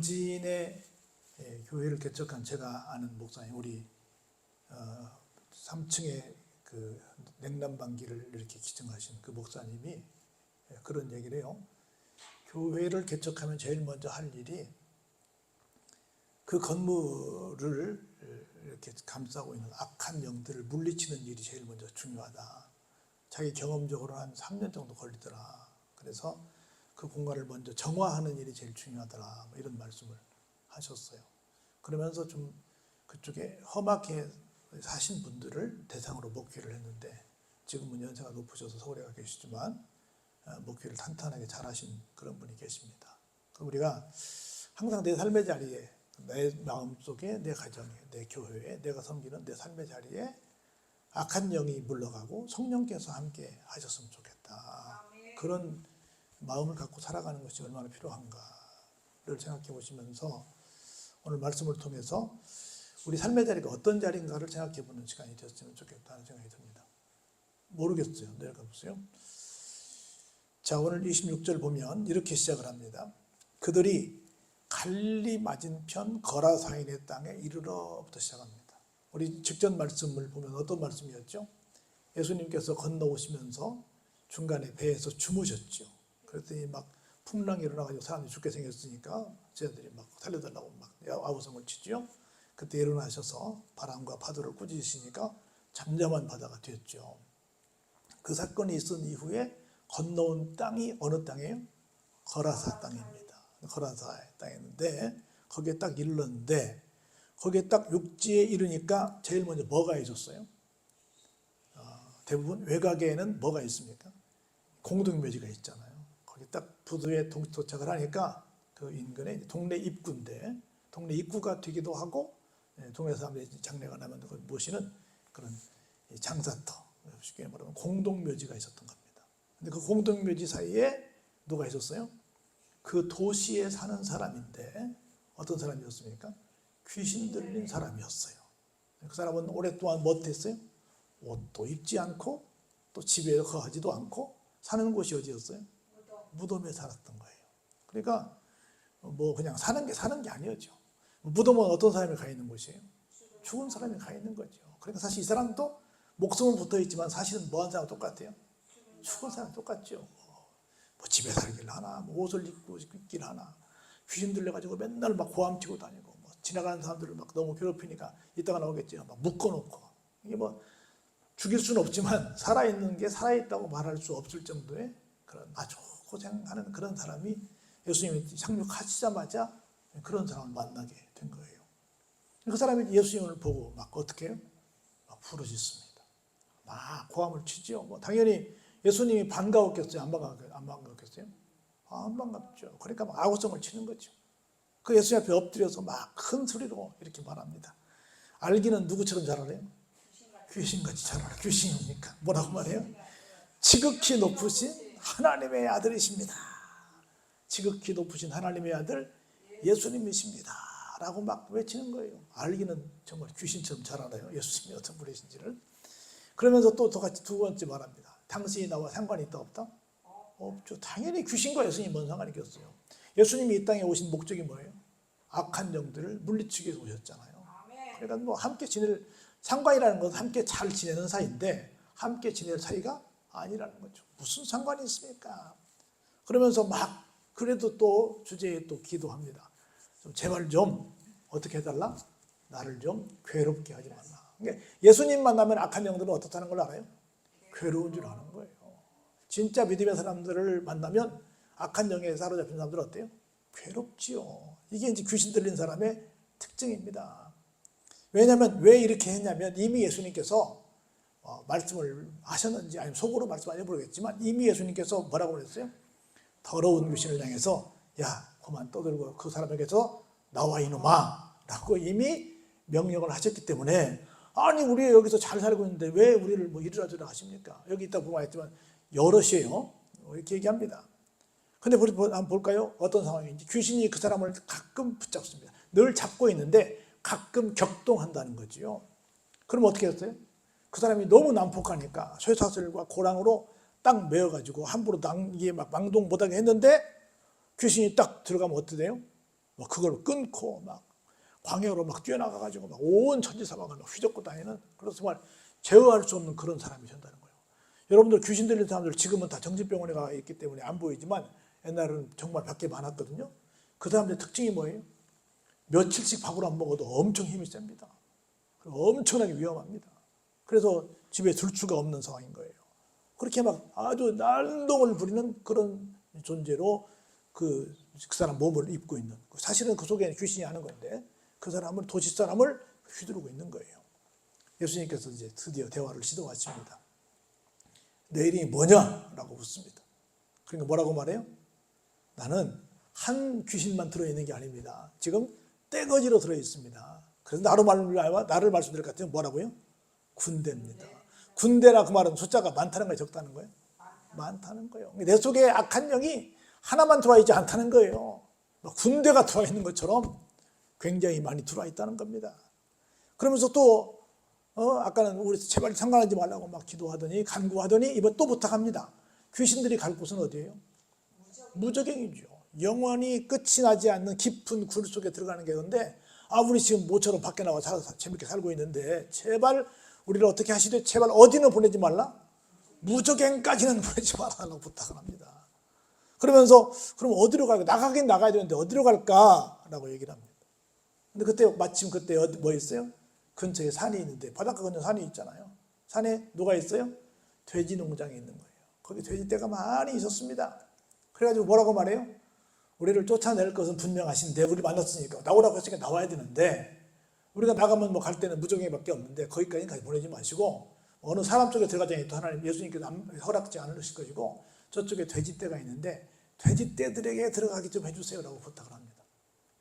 원진의 교회를 개척한 제가 아는 목사님, 우리 3층에 그 냉난방기를 이렇게 기증하신 그 목사님이 그런 얘기를 해요. 교회를 개척하면 제일 먼저 할 일이 그 건물을 이렇게 감싸고 있는 악한 영들을 물리치는 일이 제일 먼저 중요하다. 자기 경험적으로 한 3년 정도 걸리더라. 그래서 그 공간을 먼저 정화하는 일이 제일 중요하더라. 뭐 이런 말씀을 하셨어요. 그러면서 좀 그쪽에 험하게 사신 분들을 대상으로 목회를 했는데, 지금은 연세가 높으셔서 서울에 가 계시지만 목회를 탄탄하게 잘하신 그런 분이 계십니다. 우리가 항상 내 삶의 자리에, 내 마음속에, 내 가정에, 내 교회에, 내가 섬기는 내 삶의 자리에 악한 영이 물러가고 성령께서 함께 하셨으면 좋겠다. 그런 마음을 갖고 살아가는 것이 얼마나 필요한가를 생각해 보시면서 오늘 말씀을 통해서 우리 삶의 자리가 어떤 자리인가를 생각해 보는 시간이 되었으면 좋겠다는 생각이 듭니다. 모르겠어요. 내려가 보세요. 자, 오늘 26절 보면 이렇게 시작을 합니다. 그들이 갈리 맞은편 거라사인의 땅에 이르러부터 시작합니다. 우리 직전 말씀을 보면 어떤 말씀이었죠? 예수님께서 건너오시면서 중간에 배에서 주무셨죠. 그랬더니 막 풍랑이 일어나가지고 사람이 죽게 생겼으니까 제자들이 막 살려달라고 막 아우성을 치죠. 그때 일어나셔서 바람과 파도를 꾸짖으시니까 잠잠한 바다가 됐죠. 그 사건이 있은 이후에 건너온 땅이 어느 땅이에요? 거라사 땅입니다. 거라사의 땅이었는데 거기에 딱 이르렀는데, 거기에 딱 육지에 이르니까 제일 먼저 뭐가 있었어요? 대부분 외곽에는 뭐가 있습니까? 공동묘지가 있잖아요. 거기 딱 부두에 도착을 하니까 그 인근에 동네 입구인데, 동네 입구가 되기도 하고 동네 사람들이 장례가 나면 그걸 모시는 그런 장사터, 쉽게 말하면 공동묘지가 있었던 겁니다. 근데 그 공동묘지 사이에 누가 있었어요? 그 도시에 사는 사람인데 어떤 사람이었습니까? 귀신 들린 사람이었어요. 그 사람은 오랫동안 뭐 했어요? 옷도 입지 않고 또 집에 거하지도 않고 사는 곳이 어디였어요? 무덤에 살았던 거예요. 그러니까 뭐 그냥 사는 게 아니었죠. 무덤은 어떤 사람이 가 있는 곳이에요? 죽은 사람이 가 있는 거죠. 그러니까 사실 이 사람도 목숨은 붙어 있지만 사실은 뭐 한 사람 똑같아요? 죽은 사람 똑같죠. 뭐 집에 살길 하나, 뭐 옷을 입고 있길 하나, 귀신 들려가지고 맨날 막 고함치고 다니고, 뭐 지나가는 사람들을 막 너무 괴롭히니까 이따가 나오겠죠. 막 묶어놓고. 이게 뭐 죽일 수는 없지만 살아있는 게 살아있다고 말할 수 없을 정도의 그런 아주 고생하는 그런 사람이 예수님이 상륙하시자마자 그런 사람을 만나게 된 거예요. 그 사람이 예수님을 보고 막 어떻게 해요? 막 부르짖습니다. 막 고함을 치죠. 뭐 당연히 예수님이 반가웠겠어요? 안 반가웠겠어요? 안 반갑죠. 그러니까 막 아우성을 치는 거죠. 그 예수님 앞에 엎드려서 막 큰 소리로 이렇게 말합니다. 알기는 누구처럼 잘 알아요? 귀신같이 잘 알아요. 귀신이니까. 뭐라고 말해요? 지극히 높으신 하나님의 아들이십니다. 지극히 높으신 하나님의 아들 예수님이십니다. 라고 막 외치는 거예요. 알기는 정말 귀신처럼 잘 알아요. 예수님이 어떤 분이신지를. 그러면서 또 같이 두 번째 말합니다. 당신이 나와 상관이 있다 없다? 없죠. 당연히 귀신과 예수님이 뭔 상관이 있겠어요. 예수님이 이 땅에 오신 목적이 뭐예요? 악한 영들을 물리치기 위해서 오셨잖아요. 그러니까 뭐 함께 지낼 상관이라는 것은 함께 잘 지내는 사이인데 함께 지낼 사이가 아니라는 거죠. 무슨 상관이 있습니까? 그러면서 막 그래도 또 주제에 또 기도합니다. 제발 좀 어떻게 해달라? 나를 좀 괴롭게 하지 말라. 그러니까 예수님 만나면 악한 영들은 어떻다는 걸 알아요? 괴로운 줄 아는 거예요. 진짜 믿음의 사람들을 만나면 악한 영에 사로잡힌 사람들은 어때요? 괴롭지요. 이게 이제 귀신 들린 사람의 특징입니다. 왜냐하면 왜 이렇게 했냐면 이미 예수님께서 말씀을 하셨는지 아니면 속으로 말씀 안 해보겠지만 이미 예수님께서 뭐라고 그랬어요? 더러운 귀신을 향해서 야 그만 떠들고 그 사람에게서 나와 이놈아 라고 이미 명령을 하셨기 때문에 아니 우리 여기서 잘 살고 있는데 왜 우리를 뭐 이리라저리라 하십니까? 여기 있다 보면 알겠지만 여럿이에요. 이렇게 얘기합니다. 근데 우리 한번 볼까요? 어떤 상황인지. 귀신이 그 사람을 가끔 붙잡습니다. 늘 잡고 있는데 가끔 격동한다는 거지요. 그럼 어떻게 했어요? 그 사람이 너무 난폭하니까 쇠사슬과 고랑으로 딱 메어가지고 함부로 이게 막 망동 못하게 했는데 귀신이 딱 들어가면 어떻게 돼요? 뭐 그걸 끊고 막 광야로 막 뛰어나가가지고 막 온 천지 사방을 막 휘젓고 다니는, 그래서 정말 제어할 수 없는 그런 사람이 된다는 거예요. 여러분들 귀신 들린 사람들 지금은 다 정신병원에 가 있기 때문에 안 보이지만 옛날에는 정말 밖에 많았거든요. 그 사람들의 특징이 뭐예요? 며칠씩 밥을 안 먹어도 엄청 힘이 셉니다. 엄청나게 위험합니다. 그래서 집에 둘 수가 없는 상황인 거예요. 그렇게 막 아주 난동을 부리는 그런 존재로 그 사람 몸을 입고 있는, 사실은 그 속에는 귀신이 하는 건데 그 사람은 도시 사람을 휘두르고 있는 거예요. 예수님께서 이제 드디어 대화를 시도하십니다. 내 이름이 뭐냐라고 묻습니다. 그러니까 뭐라고 말해요? 나는 한 귀신만 들어있는 게 아닙니다. 지금 떼거지로 들어있습니다. 그래서 나를 말씀드릴 것 같으면 뭐라고요? 군대입니다. 군대라 그 말은 숫자가 많다는 거예요, 적다는 거예요? 많다는 거예요. 내 속에 악한 영이 하나만 들어와 있지 않다는 거예요. 군대가 들어와 있는 것처럼 굉장히 많이 들어와 있다는 겁니다. 그러면서 또 아까는 우리 제발 상관하지 말라고 막 기도하더니 간구하더니 이번 또 부탁합니다. 귀신들이 갈 곳은 어디예요? 무적행이죠. 영원히 끝이 나지 않는 깊은 굴 속에 들어가는 게 그런데, 우리 지금 모처럼 밖에 나와 재밌게 살고 있는데 제발 우리를 어떻게 하시되 제발 어디는 보내지 말라? 무적행까지는 보내지 말라고 부탁을 합니다. 그러면서 그럼 어디로 갈까? 나가긴 나가야 되는데 어디로 갈까라고 얘기를 합니다. 근데 그때 마침 그때 뭐 있어요? 근처에 산이 있는데, 바닷가 근처 산이 있잖아요. 산에 누가 있어요? 돼지 농장이 있는 거예요. 거기 돼지떼가 많이 있었습니다. 그래가지고 뭐라고 말해요? 우리를 쫓아낼 것은 분명하신데 우리 만났으니까 나오라고 했으니까 나와야 되는데, 우리가 나가면 뭐 갈 때는 무적행이밖에 없는데 거기까지는 보내지 마시고 어느 사람 쪽에 들어가자니 또 하나님 예수님께서 허락지 않으실 것이고 저쪽에 돼지떼가 있는데 돼지떼들에게 들어가게 좀 해주세요라고 부탁을 합니다.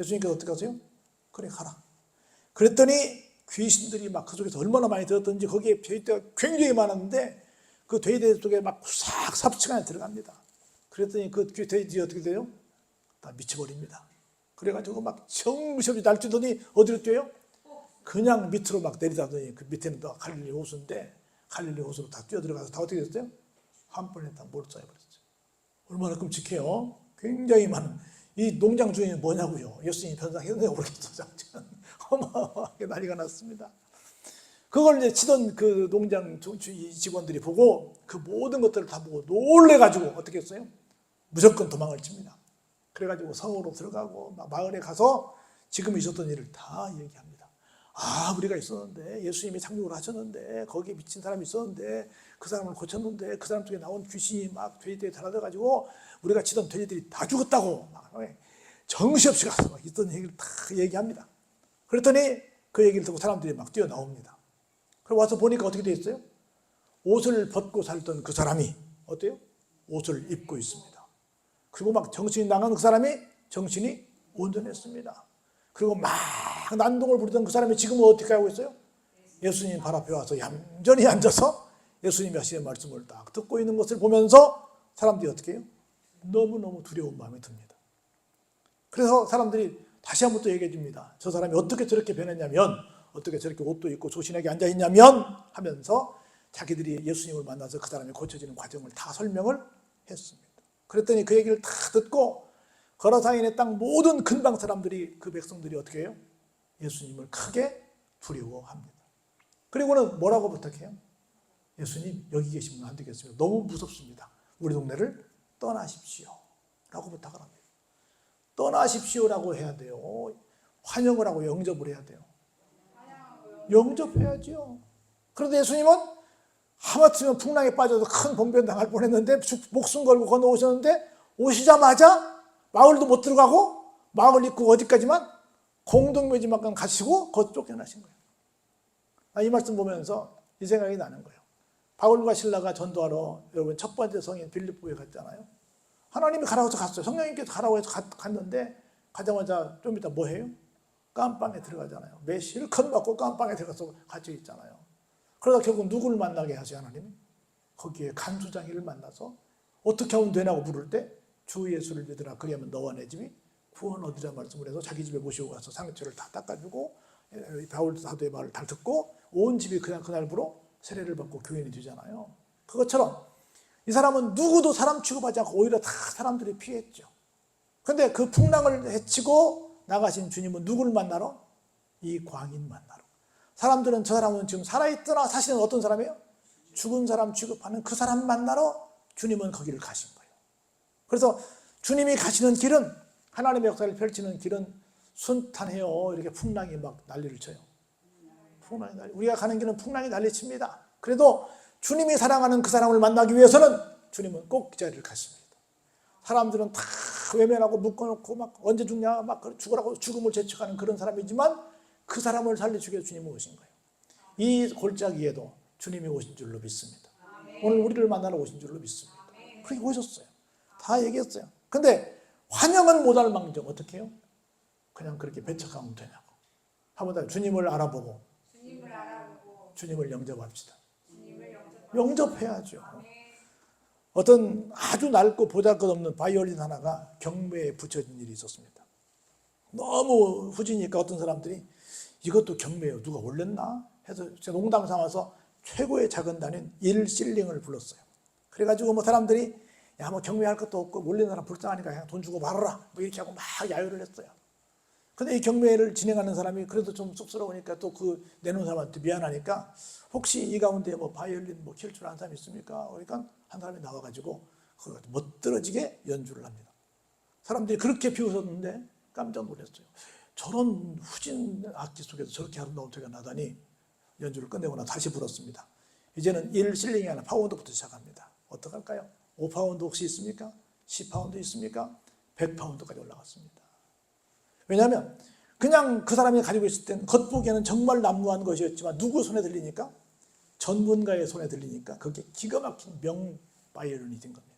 예수님께서 어떻게 하세요? 그래 가라. 그랬더니 귀신들이 막 그 속에서 얼마나 많이 들었던지 거기에 돼지떼가 굉장히 많았는데 그 돼지떼 속에 막 싹 삽시간에 들어갑니다. 그랬더니 그 돼지 어떻게 돼요? 다 미쳐버립니다. 그래가지고 막 정신없이 날뛰더니 어디로 뛰어요? 그냥 밑으로 막 내리다더니 그 밑에는 또 갈릴리 호수인데 갈릴리 호수로 다 뛰어들어가서 다 어떻게 됐어요? 한 번에 다 몰아싸여버렸어요. 얼마나 끔찍해요. 굉장히 많은. 이 농장 주인이 뭐냐고요? 예수님이 변상했는데 모르겠어. 어마어마하게 난리가 났습니다. 그걸 이제 치던 그 농장 직원들이 보고 그 모든 것들을 다 보고 놀래가지고 어떻게 했어요? 무조건 도망을 칩니다. 그래가지고 성으로 들어가고 막 마을에 가서 지금 있었던 일을 다 얘기합니다. 우리가 있었는데 예수님이 상륙을 하셨는데 거기에 미친 사람이 있었는데 그 사람을 고쳤는데 그 사람 쪽에 나온 귀신이 막 돼지들이 달아들어가지고 우리가 치던 돼지들이 다 죽었다고 막 정신없이 가서 막 있던 얘기를 다 얘기합니다. 그랬더니 그 얘기를 듣고 사람들이 막 뛰어나옵니다. 그리고 와서 보니까 어떻게 돼 있어요? 옷을 벗고 살던 그 사람이 어때요? 옷을 입고 있습니다. 그리고 막 정신이 나간 그 사람이 정신이 온전했습니다. 그리고 막 난동을 부리던 그 사람이 지금은 어떻게 하고 있어요? 예수님 발 앞에 와서 얌전히 앉아서 예수님이 하시는 말씀을 딱 듣고 있는 것을 보면서 사람들이 어떻게 해요? 너무너무 두려운 마음이 듭니다. 그래서 사람들이 다시 한번 또 얘기해 줍니다. 저 사람이 어떻게 저렇게 변했냐면, 어떻게 저렇게 옷도 입고 조신하게 앉아있냐면 하면서 자기들이 예수님을 만나서 그 사람이 고쳐지는 과정을 다 설명을 했습니다. 그랬더니 그 얘기를 다 듣고 거라사인의 땅 모든 근방 사람들이, 그 백성들이 어떻게 해요? 예수님을 크게 두려워합니다. 그리고는 뭐라고 부탁해요? 예수님 여기 계시면 안 되겠습니다. 너무 무섭습니다. 우리 동네를 떠나십시오 라고 부탁을 합니다. 떠나십시오라고 해야 돼요? 환영을 하고 영접을 해야 돼요? 영접해야죠. 그런데 예수님은 하마터면 풍랑에 빠져서 큰 봉변 당할 뻔했는데 목숨 걸고 건너오셨는데 오시자마자 마을도 못 들어가고 마을 입구 어디까지만 공동묘지만큼 가시고 거기 쫓겨나신 거예요. 이 말씀 보면서 이 생각이 나는 거예요. 바울과 실라가 전도하러 여러분 첫 번째 성인 빌립보에 갔잖아요. 하나님이 가라고 해서 갔어요. 성령님께서 가라고 해서 갔는데 가자마자 좀 이따 뭐 해요? 깜빵에 들어가잖아요. 매 실컷 맞고 깜빵에 들어가서 갇혀 있잖아요. 그러다 결국 누구를 만나게 하세요, 하나님이? 거기에 간수장이를 만나서 어떻게 하면 되냐고 물을 때 주 예수를 믿으라 그리하면 너와 내 집이 구원 얻으라 말씀을 해서 자기 집에 모시고 가서 상처를 다 닦아주고 바울 사도의 말을 다 듣고 온 집이 그날부로 세례를 받고 교인이 되잖아요. 그것처럼 이 사람은 누구도 사람 취급하지 않고 오히려 다 사람들이 피했죠. 그런데 그 풍랑을 헤치고 나가신 주님은 누구를 만나러? 이 광인 만나러. 사람들은 저 사람은 지금 살아있더라, 사실은 어떤 사람이에요? 죽은 사람 취급하는 그 사람 만나러 주님은 거기를 가신 거예요. 그래서 주님이 가시는 길은, 하나님의 역사를 펼치는 길은 순탄해요. 이렇게 풍랑이 막 난리를 쳐요. 풍랑이 난리. 우리가 가는 길은 풍랑이 난리칩니다. 그래도 주님이 사랑하는 그 사람을 만나기 위해서는 주님은 꼭 그 자리를 가십니다. 사람들은 다 외면하고 묶어놓고 막 언제 죽냐 막 죽으라고 죽음을 재촉하는 그런 사람이지만 그 사람을 살려주기 위해 주님이 오신 거예요. 이 골짜기에도 주님이 오신 줄로 믿습니다. 오늘 우리를 만나러 오신 줄로 믿습니다. 그렇게 오셨어요. 다 얘기했어요. 근데 환영은 못할 망정 어떻게 해요? 그냥 그렇게 배척하면 되냐고. 한번 더 주님을 알아보고 주님을 영접합시다. 영접해야죠. 어떤 아주 낡고 보잘것없는 바이올린 하나가 경매에 붙여진 일이 있었습니다. 너무 후지니까 어떤 사람들이 이것도 경매예요. 누가 올렸나? 해서 농담 삼아서 최고의 작은 단인 1실링을 불렀어요. 그래가지고 뭐 사람들이 야 뭐 경매할 것도 없고 몰리는 사람 불쌍하니까 그냥 돈 주고 말아라 뭐 이렇게 하고 막 야유를 했어요. 근데 이 경매를 진행하는 사람이 그래도 좀 쑥스러우니까 또 그 내놓은 사람한테 미안하니까 혹시 이 가운데 뭐 바이올린 뭐 킬 줄 아는 사람 있습니까? 그러니까 한 사람이 나와가지고 그걸 멋들어지게 연주를 합니다. 사람들이 그렇게 비웃었는데 깜짝 놀랐어요. 저런 후진 악기 속에서 저렇게 아름다운 소리가 나다니. 연주를 끝내고 나서 다시 불었습니다. 이제는 1실링이 아니라 파운드부터 시작합니다. 어떡할까요? 5파운드 혹시 있습니까? 10파운드 있습니까? 100파운드까지 올라갔습니다. 왜냐하면 그냥 그 사람이 가지고 있을 때는 겉보기에는 정말 난무한 것이었지만 누구 손에 들리니까? 전문가의 손에 들리니까 그게 기가 막힌 명 바이올린이 된 겁니다.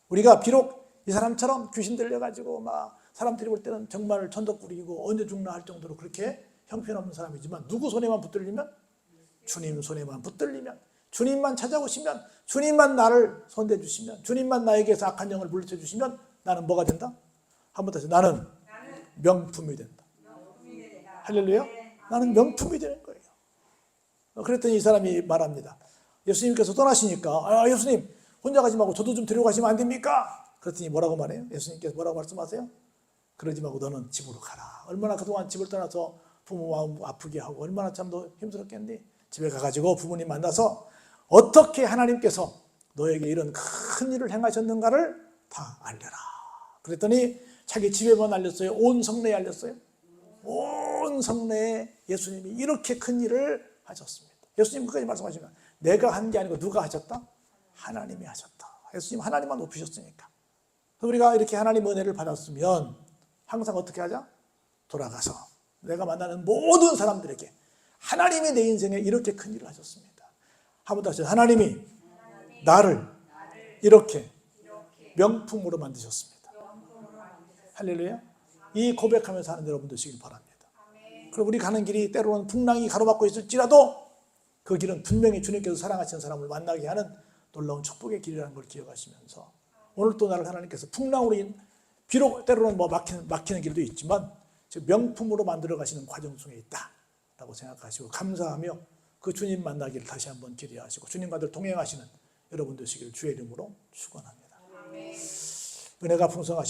우리가 비록 이 사람처럼 귀신 들려가지고 막 사람들이 볼 때는 정말 천덕꾸리고 언제 죽나 할 정도로 그렇게 형편없는 사람이지만 누구 손에만 붙들리면? 주님 손에만 붙들리면, 주님만 찾아오시면, 주님만 나를 손대주시면, 주님만 나에게서 악한 영을 물리쳐주시면 나는 뭐가 된다? 한번 다시 나는 명품이 된다. 할렐루야. 나는 명품이 되는 거예요. 그랬더니 이 사람이 말합니다. 예수님께서 떠나시니까 예수님 혼자 가지 말고 저도 좀 데려가시면 안 됩니까? 그랬더니 뭐라고 말해요? 예수님께서 뭐라고 말씀하세요? 그러지 말고 너는 집으로 가라. 얼마나 그동안 집을 떠나서 부모 마음 아프게 하고 얼마나 참 더 힘들었겠니? 집에 가가지고 부모님 만나서 어떻게 하나님께서 너에게 이런 큰 일을 행하셨는가를 다 알려라. 그랬더니 자기 집에만 알렸어요? 온 성내에 알렸어요? 온 성내에 예수님이 이렇게 큰 일을 하셨습니다. 예수님 끝까지 말씀하시면 내가 한 게 아니고 누가 하셨다? 하나님이 하셨다. 예수님 하나님만 높이셨으니까. 우리가 이렇게 하나님 은혜를 받았으면 항상 어떻게 하자? 돌아가서 내가 만나는 모든 사람들에게 하나님이 내 인생에 이렇게 큰 일을 하셨습니다. 한번 다시 하나님이 나를 이렇게 명품으로 만드셨습니다. 할렐루야. 이 고백하면서 하는 여러분 되시길 바랍니다. 그럼 우리 가는 길이 때로는 풍랑이 가로막고 있을지라도 그 길은 분명히 주님께서 사랑하시는 사람을 만나게 하는 놀라운 축복의 길이라는 걸 기억하시면서 오늘 또 나를 하나님께서 풍랑으로 비록 때로는 뭐 막히는 길도 있지만 명품으로 만들어 가시는 과정 중에 있다라고 생각하시고 감사하며 그 주님 만나기를 다시 한번 기대하시고 주님과 늘 동행하시는 여러분 되시기를 주의 이름으로 축원합니다. 은혜가 풍성하신